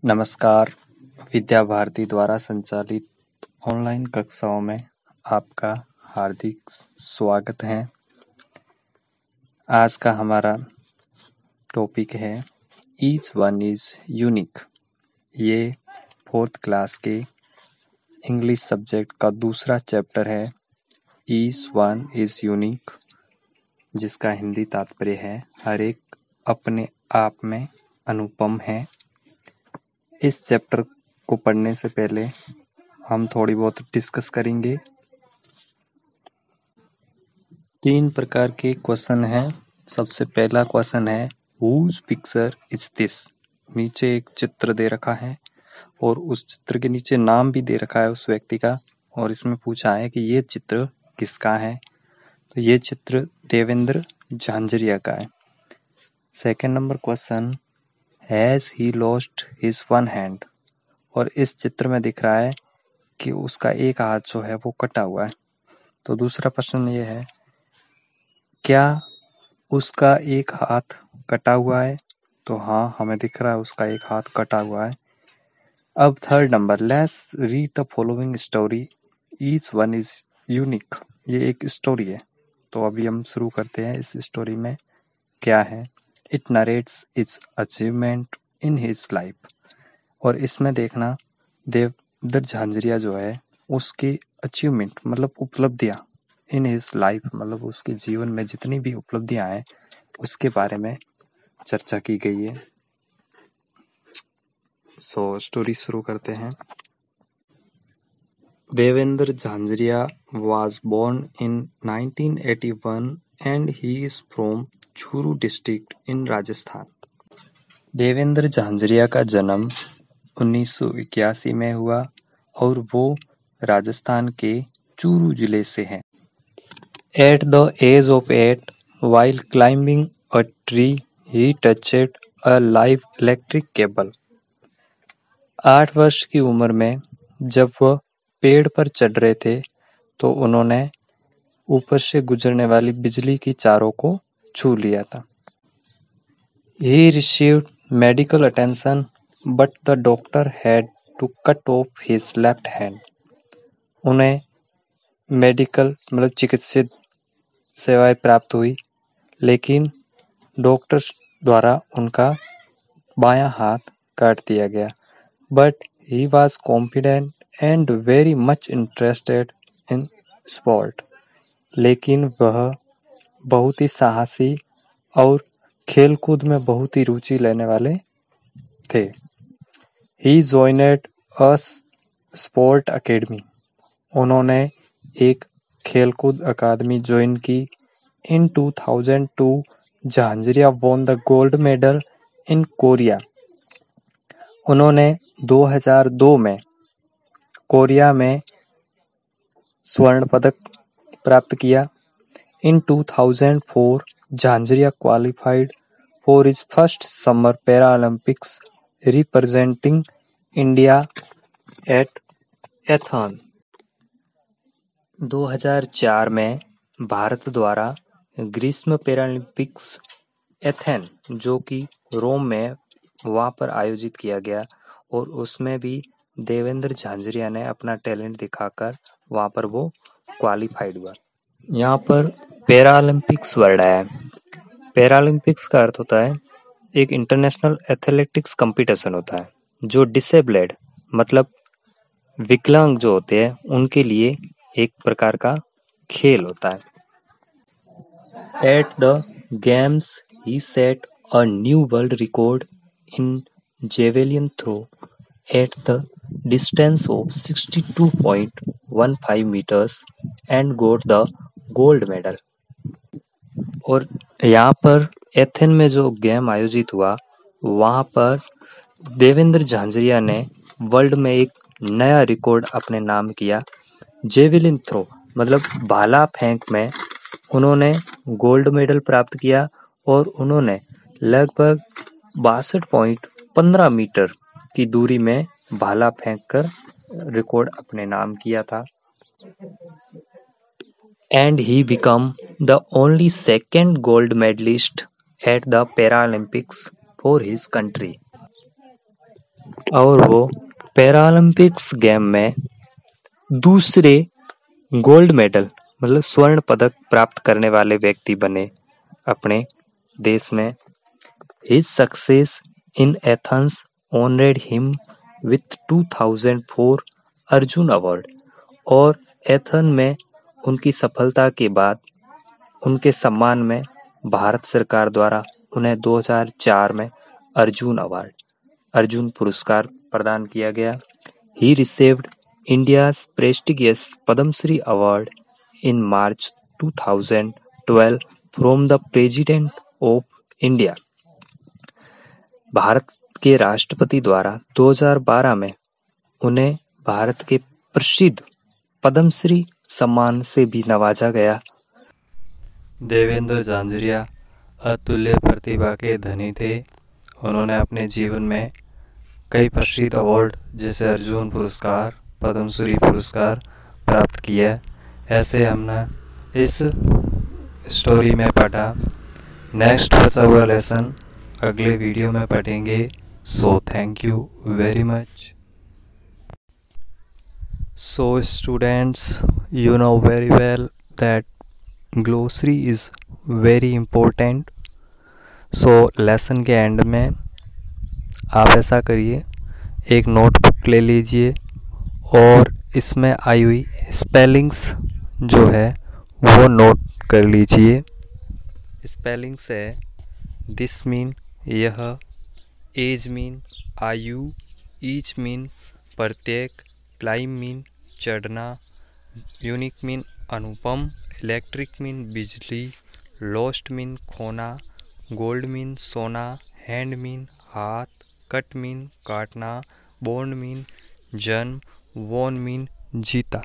नमस्कार। विद्या भारती द्वारा संचालित ऑनलाइन कक्षाओं में आपका हार्दिक स्वागत है। आज का हमारा टॉपिक है ईच वन इज यूनिक। ये 4th क्लास के इंग्लिश सब्जेक्ट का दूसरा चैप्टर है ईच वन इज यूनिक, जिसका हिंदी तात्पर्य है हर एक अपने आप में अनुपम है। इस चैप्टर को पढ़ने से पहले हम थोड़ी बहुत डिस्कस करेंगे। 3 प्रकार के क्वेश्चन हैं। सबसे पहला क्वेश्चन है हुज पिक्चर इज दिस। नीचे एक चित्र दे रखा है और उस चित्र के नीचे नाम भी दे रखा है उस व्यक्ति का, और इसमें पूछा है कि ये चित्र किसका है। तो ये चित्र देवेंद्र झांझरिया का है। Second number question, has he lost his one hand. और इस चित्र में दिख रहा है कि उसका एक हाथ जो है वो कटा हुआ है। तो दूसरा प्रश्न ये है, क्या उसका एक हाथ कटा हुआ है। तो हाँ, हमें दिख रहा है उसका एक हाथ कटा हुआ है। अब third number, let's read the following story each one is unique. ये एक स्टोरी है, तो अभी हम शुरू करते हैं। इस स्टोरी में क्या है, it narrates it's achievement in his life. और इसमें देखना देवेंद्र झांझरिया जो है उसकी अचीवमेंट मतलब उपलब्धियां, इन हिज लाइफ मतलब उसके जीवन में जितनी भी उपलब्धियां हैं उसके बारे में चर्चा की गई है। स्टोरी शुरू करते हैं। Devendra Jhajharia was born in 1981 and he is from Churu district in Rajasthan. Devendra Jhajharia का जन्म 1981 में हुआ और वो राजस्थान के चूरू जिले से हैं। At the age of 8, while climbing a tree, he touched a live electric cable. 8 वर्ष की उम्र में जब वह पेड़ पर चढ़ रहे थे तो उन्होंने ऊपर से गुजरने वाली बिजली की तारों को छू लिया था। He received medical attention, but the doctor had to cut off his left hand. उन्हें मेडिकल मतलब चिकित्सीय सेवाएं प्राप्त हुई, लेकिन डॉक्टर द्वारा उनका बायां हाथ काट दिया गया। But he was confident and very much interested in sport. लेकिन वह बहुत ही साहसी और खेलकूद में बहुत ही रुचि लेने वाले थे। He joined a sport academy. उन्होंने एक खेलकूद अकादमी ज्वाइन की। In 2002, Jhajharia won the gold medal in Korea. उन्होंने 2002 में कोरिया में स्वर्ण पदक प्राप्त किया। In 2004, Jhajharia qualified for his first summer Paralympics, representing India at Athens. 2004 में भारत द्वारा ग्रीष्म पैरालंपिक्स एथेन, जो कि रोम में वहाँ पर आयोजित किया गया, और उसमें भी देवेंद्र झांझरिया ने अपना टैलेंट दिखाकर वहाँ पर वो क्वालिफाइड हुआ। यहाँ पर पैरालंपिक्स वर्ड है। पैरालंपिक्स का अर्थ होता है एक इंटरनेशनल एथलेटिक्स कंपटीशन होता है जो डिसेबल्ड मतलब विकलांग जो होते हैं उनके लिए एक प्रकार का खेल होता है। At the games he set a new world record in javelin throw at the distance of 62.15 meters and got the gold medal। और यहाँ पर एथेन में जो गेम आयोजित हुआ वहाँ पर देवेंद्र झांझरिया ने वर्ल्ड में एक नया रिकॉर्ड अपने नाम किया। जेवेलिन थ्रो मतलब भाला फेंक में उन्होंने गोल्ड मेडल प्राप्त किया और उन्होंने लगभग 62.15 मीटर की दूरी में भाला फेंककर रिकॉर्ड अपने नाम किया था। And he became the only second gold medalist at the Paralympics for his country. और वो पैरालंपिक्स गेम में दूसरे गोल्ड मेडल मतलब स्वर्ण पदक प्राप्त करने वाले व्यक्ति बने अपने देश में। His success in Athens honored him with 2004 Arjun award और एथन में उनकी सफलता के बाद उनके सम्मान में भारत सरकार द्वारा उन्हें 2004 में अर्जुन पुरस्कार प्रदान किया गया। He received India's prestigious Padma Shri Award in March 2012 from the President of India। Bharat के राष्ट्रपति द्वारा 2012 में उन्हें भारत के प्रसिद्ध पद्मश्री सम्मान से भी नवाजा गया। देवेंद्र झांझरिया अतुल्य प्रतिभा के धनी थे। उन्होंने अपने जीवन में कई प्रसिद्ध अवार्ड जैसे अर्जुन पुरस्कार, पद्मश्री पुरस्कार प्राप्त किया। ऐसे हमने इस स्टोरी में पढ़ा। नेक्स्ट बचा हुआ लेसन अगले वीडियो में पढ़ेंगे। So thank you very much. So students, you know very well that glossary is very important। So lesson के एंड में आप ऐसा करिए, एक नोटबुक ले लीजिए और इसमें आई हुई स्पेलिंग्स जो है वो नोट कर लीजिए। स्पेलिंग्स है दिस मीन यह, एज मीन आयु, ईच मीन प्रत्येक, क्लाइम मीन चढ़ना, यूनिक मीन अनुपम, इलेक्ट्रिक मीन बिजली, लॉस्ट मीन खोना, गोल्ड मीन सोना, हैंड मीन हाथ, कट मीन काटना, बोर्न मीन जन्म, वॉन मीन जीता।